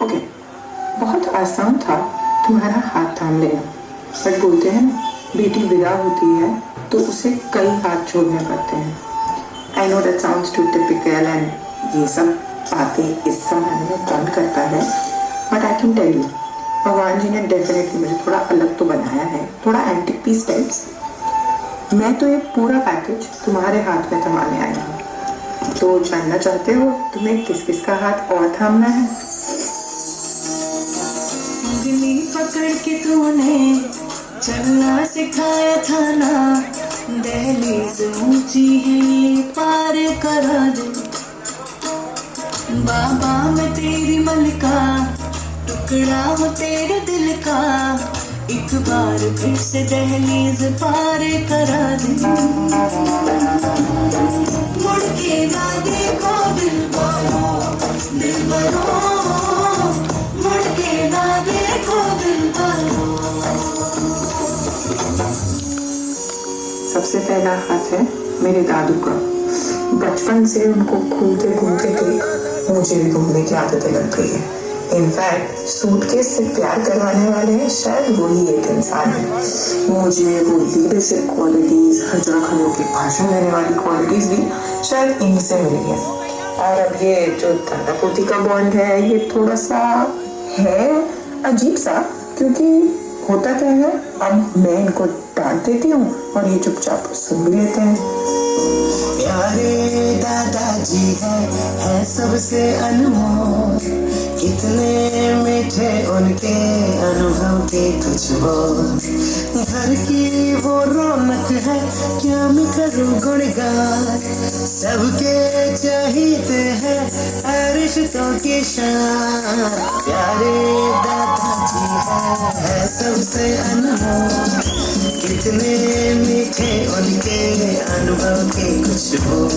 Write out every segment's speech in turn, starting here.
Okay, बहुत आसान था तुम्हारा हाथ थाम लेना, बट बोलते हैं ना, बेटी विदा होती है तो उसे कई हाथ छोड़ने पड़ते हैं। I know that sounds too typical and ये सब बातें इस समय में कौन करता है, but I can tell you, भगवान जी ने डेफिनेटली मुझे थोड़ा अलग तो बनाया है, थोड़ा एंटिक पीस टाइप्स। मैं तो ये पूरा पैकेज तुम्हारे हाथ में थमाने आई हूँ। तो जानना चाहते हो तुम्हें किस किस का हाथ और थामना है? उंगली पकड़ के तूने चलना सिखाया था ना, दहलीज ऊंची है पार करा दे। बाबा मैं तेरी मलिका, टुकड़ा हो तेरे दिल का, एक बार फिर से दहलीज पार करा दे। मुड़ के ना देखो दिल भरो, मुड़ के ना देखो दिल भरो। सबसे पहला हाथ है मेरे दादू का। बचपन से उनको घूमते घूमते देख मुझे भी घूमने की आदतें लग गई है। इनफैक्ट सूटकेस से प्यार करवाने वाले हैं शायद वही एक इंसान है। मुझे वो लीडरशिप क्वालिटीज, हजरा खलों के भाषण देने वाली क्वालिटीज भी शायद इन्हीं से मिली है। और अब ये जो दादा पोती का बॉन्ड है, ये थोड़ा सा है अजीब सा, क्योंकि होता क्या है, अब मैं इनको डांट देती हूँ और ये चुपचाप सुन भी लेते हैं। प्यारे दादाजी है सबसे अनमोल, कितने मीठे उनके अनुभव के कुछ बोल। घर की वो रौनक है, क्या मैं करूँ गुणगान, सबके चाहते हैं रिश्तों की शान। प्यारे दादाजी है सबसे अनमोल, कितने मीठे उनके अनुभव के कुछ बोल।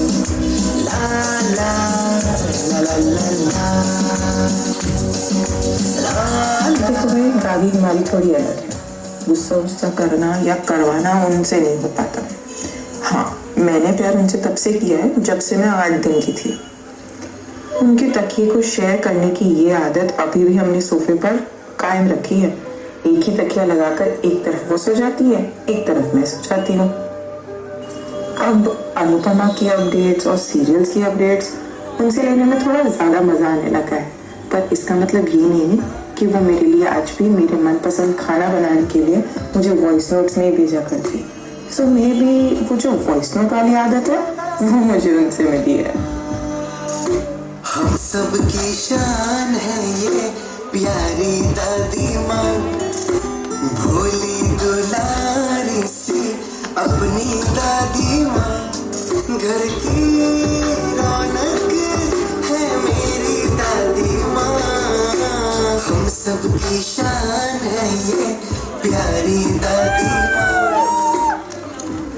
ला ला ला ला ला ला। देखो भाई, दादी हमारी थोड़ी अलग है। गुस्सा करना या करवाना उनसे नहीं हो पाता। हाँ, मैंने प्यार उनसे तब से किया है जब से मैं 8 दिन की थी। उनके तकिए को शेयर करने की ये आदत अभी भी हमने सोफे पर कायम रखी है। एक ही तकिया लगाकर एक तरफ वो सो जाती है, एक तरफ मैं सो जाती हूँ। अब अनुपमा की अपडेट्स और सीरियल्स की अपडेट्स उनसे लेने में थोड़ा ज़्यादा मज़ा आने लगा है, पर इसका मतलब ये नहीं कि वो मेरे लिए आज भी मेरे मनपसंद खाना बनाने के लिए मुझे वॉइस नोट्स नहीं भेजा करती। सो मे बी वो जो वॉइस नोट वाली आदत है वो मुझे उनसे मिली है। हम सब की शान है ये प्यारी दादी माँ, भोली दुलारी सी अपनी दादी माँ। घर की रौनक है मेरी दादी माँ, हम सब की शान है ये प्यारी दादी माँ।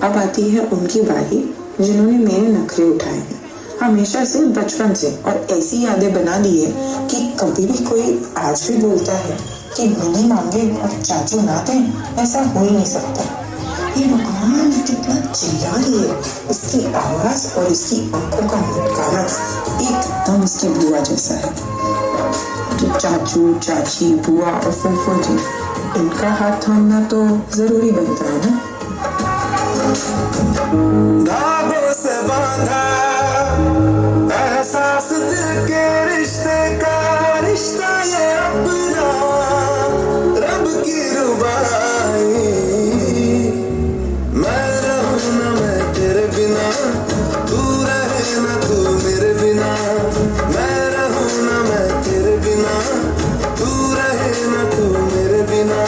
अब आती है उनकी बारी जिन्होंने मेरे नखरे उठाए हैं हमेशा से, बचपन से, और ऐसी यादें बना दी है कि कभी भी कोई आज भी बोलता है कि बिना मांगे और चाचू ना दें, ऐसा हो ही नहीं सकता। ये भगवान कितना चिल्ला रही है, इसकी आवाज और इसकी आंखों का मुस्काना एकदम इसकी बुआ जैसा है। तो चाचू, चाची, बुआ और फूफू जी, इनका हाथ थामना तो जरूरी बनता है ना। धागों से बांधा एहसास दिल के रिश्ते का, रिश्ता ये अपना रब की रुबाई। मैं रहूं ना मैं तेरे बिना, तू रहे ना तू मेरे बिना। मैं रहूं ना मैं तेरे बिना, तू रहे ना तू मेरे बिना।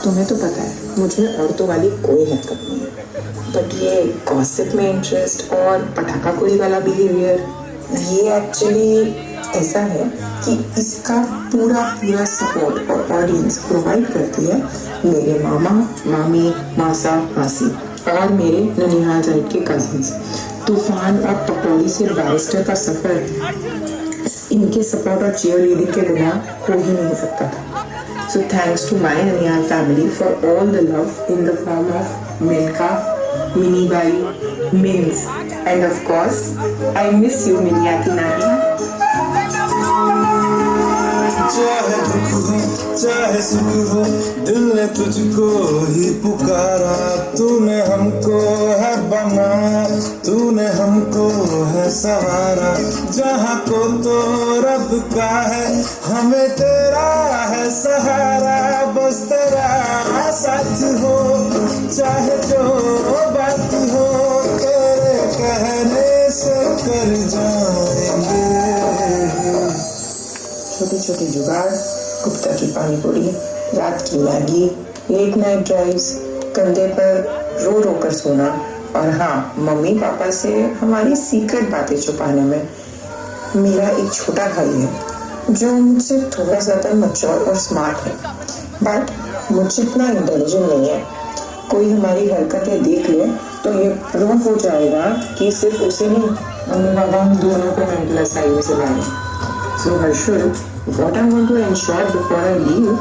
तुम्हें तो पता है मुझे औरतों वाली कोई हरकत नहीं है, बट ये गॉसिप में इंटरेस्ट और पटाखा कोई वाला बिहेवियर, ये एक्चुअली ऐसा है कि इसका पूरा पूरा सपोर्ट और ऑडियंस प्रोवाइड करती है मेरे मामा, मामी, मासा, मासी और मेरे ननिहाल साइड के कजिन्स। तूफान और पकौड़ी से बैरिस्टर का सफर इनके सपोर्ट और चीयर लीडिंग के बिना हो ही नहीं सकता था। So thanks to my Nanial family for all the love in the form of Milka, Mini Bai, Mins, and of course, I miss you, Miniyati Nani. चाहे दुख हो चाहे सुख हो, दिल ने तुझको ही पुकारा। तूने हमको है बनाया, तूने हमको है सवारा। जहाँ को तो रब का है, हमें तेरा है सहारा। बस तेरा साथ हो, चाहे जो बात हो, तेरे कहने से कर जाएंगे। छोटे छोटे जुगाड़, गुप्ता की पानी पूरी, रात की मैगी, लेट नाइट ड्राइव्स, कंधे पर रो रो कर सोना, और हाँ, मम्मी पापा से हमारी सीक्रेट बातें छुपाने में। मेरा एक छोटा भाई है जो मुझसे थोड़ा ज़्यादा मैच्योर और स्मार्ट है, बट मुझसे इतना इंटेलिजेंट नहीं है। कोई हमारी हरकतें देख ले तो ये प्रूफ हो जाएगा कि सिर्फ उसे नहीं, मम्मी पापा हम दोनों को मेंटल असाइलम से लाए। So Harshul, what I want to ensure before I leave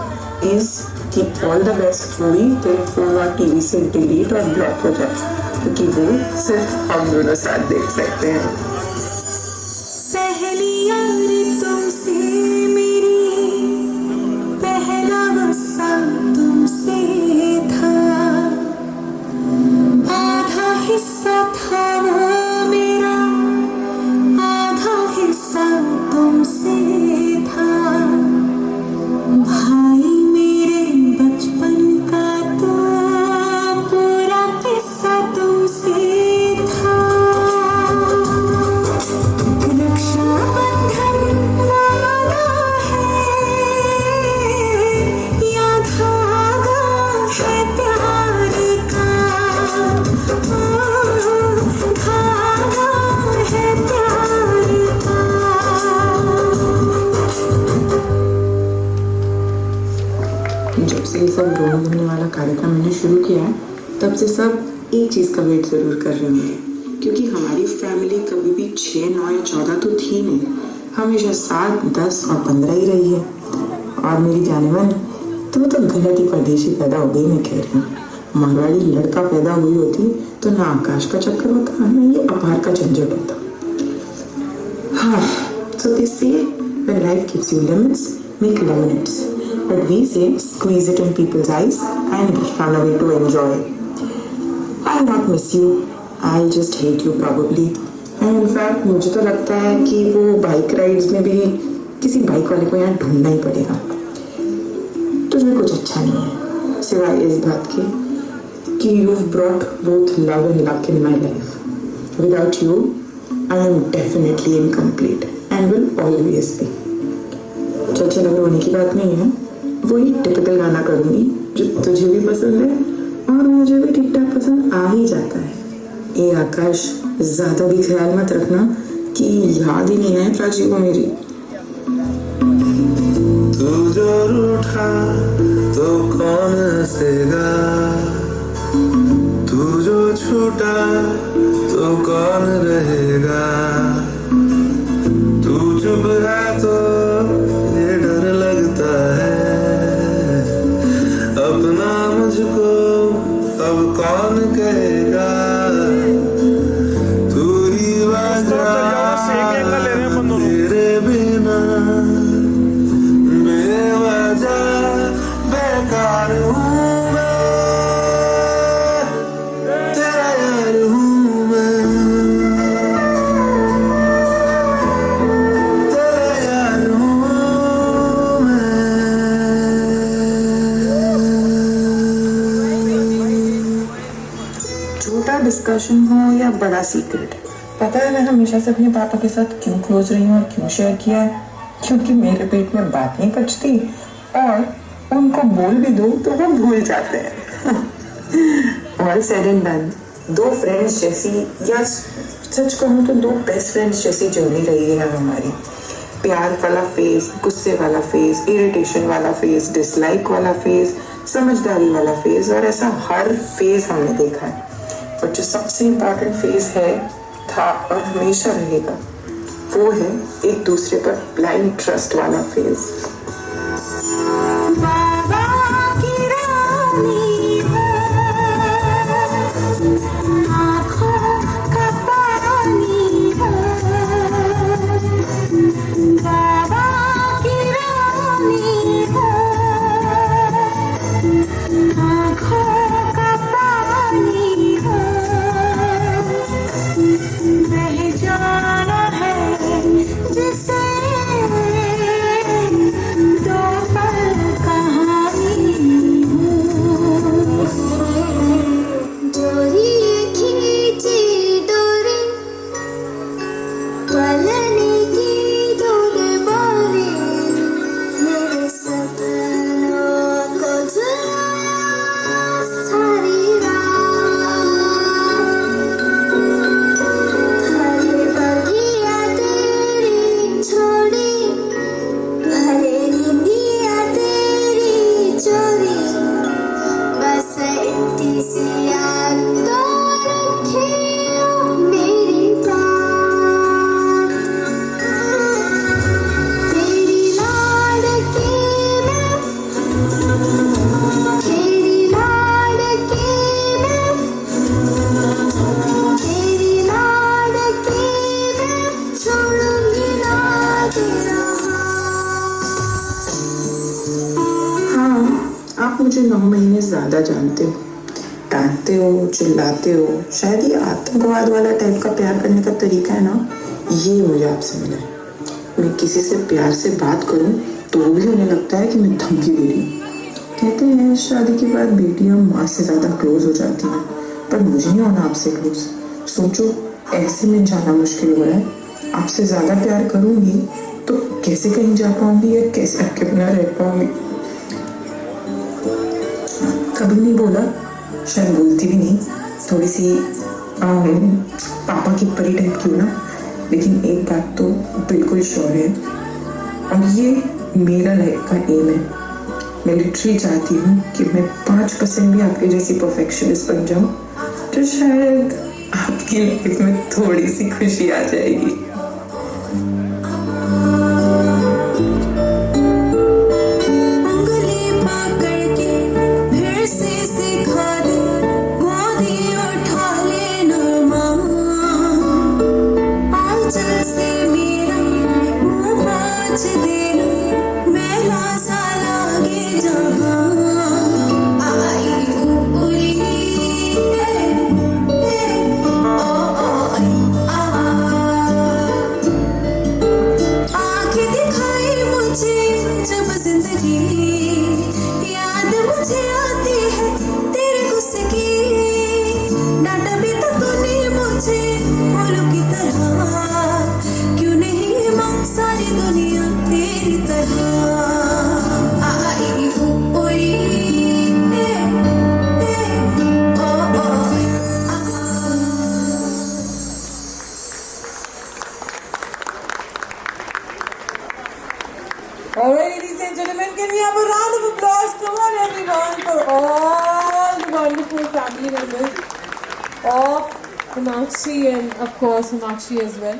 is keep all the best पूरी तेरे फोन और टीवी से डिलीट और ब्लॉक हो जाए, क्योंकि वो सिर्फ हम दोनों साथ देख सकते हैं। पहली यारी तुमसे मेरी, पहला गुस्सा तुमसे था, आधा हिस्सा था वो मेरा, आधा हिस्सा तुमसे था। भाई मेरे बचपन का तो पूरा किस्सा तुमसे था। रक्षाबंधन वाला है या धागा है प्यार का, धागा है प्यार का। जब से ये सब रोने धोने वाला कार्यक्रम मैंने शुरू किया है, तब से सब एक चीज़ का वेट ज़रूर कर रहे होंगे, क्योंकि हमारी फैमिली कभी भी 6, 9 या 14 तो थी नहीं, हमेशा 7, 10 और 15 ही रही है। और मेरी जाने मन, तुम तो गलत ही परदेशी पैदा हो गई, मैं कह रही हूँ। मारवाड़ी लड़का पैदा हुई होती तो ना आकाश का चक्कर होता, ना ये अपार का झंझट होता। हाँ, so they say when life gives you lemons, make lemonades. But we say squeeze it in people's eyes and run away to enjoy. I'll not miss you. I'll just hate you probably. And in fact, मुझे तो लगता है कि वो bike rides में भी किसी bike वाले को यहाँ ढूंढना ही पड़ेगा। तुझमें कुछ अच्छा नहीं है, सिवाय इस बात के कि you've brought both love and luck in my life. Without you, I am definitely incomplete and will always be. चर्चा लगे होने की बात नहीं है, वही टिपिकल गाना करूँगी जो तुझे भी पसंद है और मुझे भी ठीक ठाक पसंद आ ही जाता है। ए आकाश, ज़्यादा भी ख्याल मत रखना कि याद ही नहीं है प्राची को मेरी। तू जो रूठा तो कौन हंसेगा, तू जो छूटा तो कौन रहेगा। तू चुप है तो ये डर लगता है, अपना मुझको अब कौन कहेगा। तू ही वजह तेरे बिना बेवजह बेकार हूँ मैं, तेरा यार हूँ मैं, तेरा यार हूँ मैं। छोटा डिस्कशन हो या बड़ा सीक्रेट, पता है मैं हमेशा से अपने पापा के साथ क्यों क्लोज रही हूँ और क्यों शेयर किया है? क्योंकि मेरे पेट में बात नहीं पचती और उनको बोल भी दो तो वो भूल जाते हैं। ऑल सेड एंड डन, दो फ्रेंड्स जैसी, या सच कहूँ तो दो बेस्ट फ्रेंड्स जैसी जर्नी रही है हमारी। प्यार वाला फेज, गुस्से वाला फेज, इरिटेशन वाला फेज, डिसलाइक वाला फेज, समझदारी वाला फेज, और ऐसा हर फेज हमने देखा है। और जो सबसे इम्पोर्टेंट फेज है, था और हमेशा रहेगा, वो है एक दूसरे पर ब्लाइंड ट्रस्ट वाला फेज। बाबा की रानी आँखों का पानी बाबा की रानी आँखों का पानी बह जाना है जिसे दो पल कहानी डोरी खींची डोरी पलने की डोरी बारी मेरे सपनों को झुलाया सारी रात हरे बगिया तेरी छोड़ी भरे निंदिया तेरी चोरी बस इतनी सी याद तो रखियो मेरी बात तेरी लाडकी मैं तेरी लाडकी मैं तेरी लाडकी मैं छोड़ूंगी ना तेरा हाँ, आप मुझे 9 महीने ज़्यादा जानते हो, डांटते हो, चिल्लाते हो। शायद ये आतंकवाद वाला टाइप का प्यार करने का तरीका है ना, ये मुझे आपसे मिला है। मैं किसी से प्यार से बात करूं तो भी उन्हें लगता है कि मैं धमकी दे रही हूँ। कहते हैं शादी के बाद बेटियां माँ से ज़्यादा क्लोज हो जाती हैं, पर मुझे नहीं होना आपसे क्लोज। सोचो, ऐसे में जाना मुश्किल हुआ है। आपसे ज़्यादा प्यार करूँगी तो कैसे कहीं जा पाऊँगी या कैसे आपके बिना रह पाऊँगी। कभी नहीं बोला, शायद बोलती भी नहीं, थोड़ी सी पापा की परी टाइप की हूँ ना, लेकिन एक बात तो बिल्कुल श्योर है, और ये मेरा लाइफ का एम है। मैं लिटरली चाहती हूँ कि मैं 5% भी आपके जैसी परफेक्शनिस्ट बन जाऊँ, तो शायद आपकी लाइफ में थोड़ी सी खुशी आ जाएगी। उंगली पकड़ के फिर से सिखा दे गोदी उठा लेना माँ आंचल से मेरा मुँह पोंछ देना मैला सा लागे जहाँ आई ऊपरी आँखें दिखाई मुझे जब जिंदगी याद मुझे आती है तेरे गुस्से की डांटा भी तो तूने मुझे बोलो की तरह क्यों नहीं माँ सारी दुनिया तेरी तरह आई ऊपरी All right, ladies and gentlemen, can we have a round of applause? Come on, everyone, for all the wonderful family members of Himakshi and, of course, Himakshi as well.